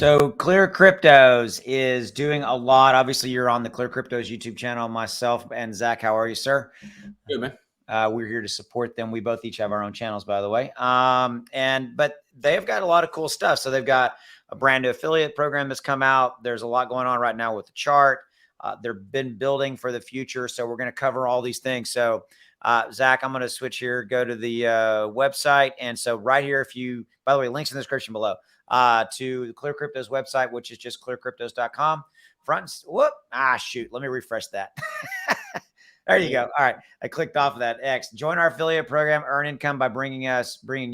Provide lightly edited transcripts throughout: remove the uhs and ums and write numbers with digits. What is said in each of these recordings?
So ClearCryptos is doing a lot. Obviously, you're on the ClearCryptos YouTube channel. Myself and Zach, how are you, sir? Good, man. We're here to support them. We both each have our own channels, by the way. But they've got a lot of cool stuff. So they've got a brand new affiliate program that's come out. There's a lot going on right now with the chart. They've been building for the future. So we're going to cover all these things. So Zach, I'm going to switch here, go to the website. And so right here, by the way, links in the description below to the ClearCryptos website, which is just clearcryptos.com. Shoot. Let me refresh that. There you go. All right. I clicked off of that X. Join our affiliate program, earn income by bringing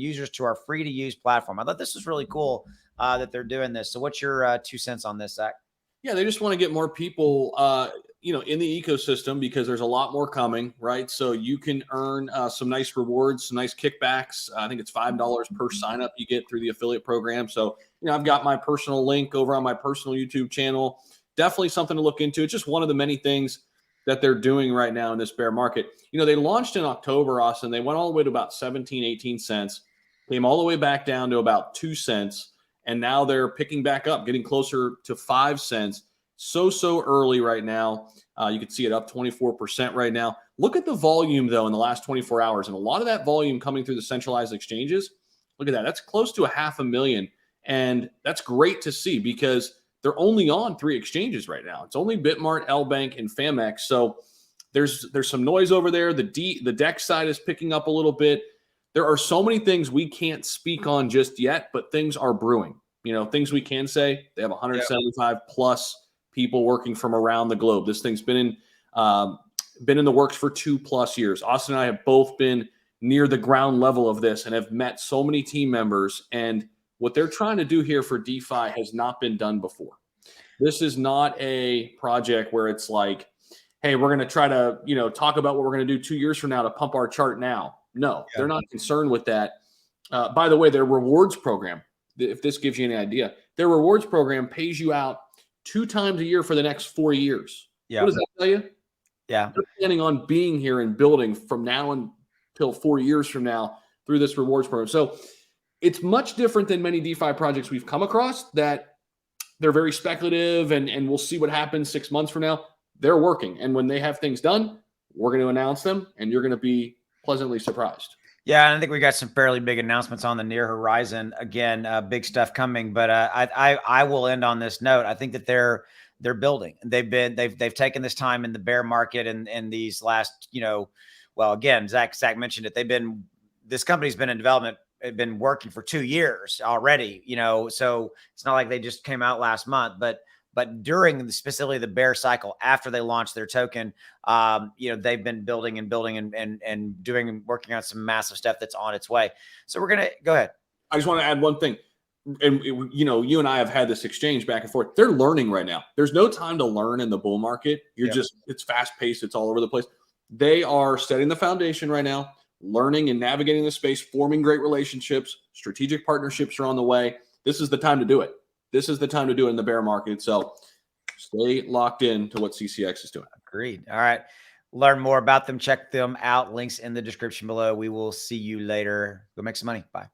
users to our free to use platform. I thought this was really cool that they're doing this. So what's your 2 cents on this, Zach? Yeah, they just want to get more people, in the ecosystem because there's a lot more coming, right? So you can earn some nice rewards, some nice kickbacks. I think it's $5 per sign up you get through the affiliate program. So, I've got my personal link over on my personal YouTube channel. Definitely something to look into. It's just one of the many things that they're doing right now in this bear market. They launched in October, Austin. They went all the way to about 17, 18 cents, came all the way back down to about 2 cents. And now they're picking back up, getting closer to 5 cents. So early right now. You can see it up 24% right now. Look at the volume, though, in the last 24 hours. And a lot of that volume coming through the centralized exchanges. Look at that. That's close to 500,000. And that's great to see because they're only on 3 exchanges right now. It's only Bitmart, LBank, and Famex. So there's some noise over there. The DEX side is picking up a little bit. There are so many things we can't speak on just yet, but things are brewing. Things we can say. They have 175 plus people working from around the globe. This thing's been in the works for 2+ years. Austin and I have both been near the ground level of this and have met so many team members. And what they're trying to do here for DeFi has not been done before. This is not a project where it's like, hey, we're going to try to, talk about what we're going to do 2 years from now to pump our chart now. No, they're not concerned with that. By the way, their rewards program, if this gives you any idea, their rewards program pays you out 2 times a year for the next 4 years. Yeah. What does that tell you? Yeah. They're planning on being here and building from now until 4 years from now through this rewards program. So it's much different than many DeFi projects we've come across that they're very speculative and we'll see what happens 6 months from now. They're working. And when they have things done, we're going to announce them and you're going to be pleasantly surprised. Yeah, I think we got some fairly big announcements on the near horizon. Again, big stuff coming. But I will end on this note. I think that they're building. They've taken this time in the bear market and these last, again, Zach mentioned it. This company's been in development. It's been working for 2 years already. So it's not like they just came out last month, but during specifically the bear cycle after they launched their token, they've been building and working on some massive stuff that's on its way. So we're going to go ahead. I just want to add one thing. And, you and I have had this exchange back and forth. They're learning right now. There's no time to learn in the bull market. It's fast paced. It's all over the place. They are setting the foundation right now, learning and navigating the space, forming great relationships. Strategic partnerships are on the way. This is the time to do it. This is the time to do it in the bear market. So stay locked in to what CCX is doing. Agreed. All right. Learn more about them. Check them out. Links in the description below. We will see you later. Go make some money. Bye.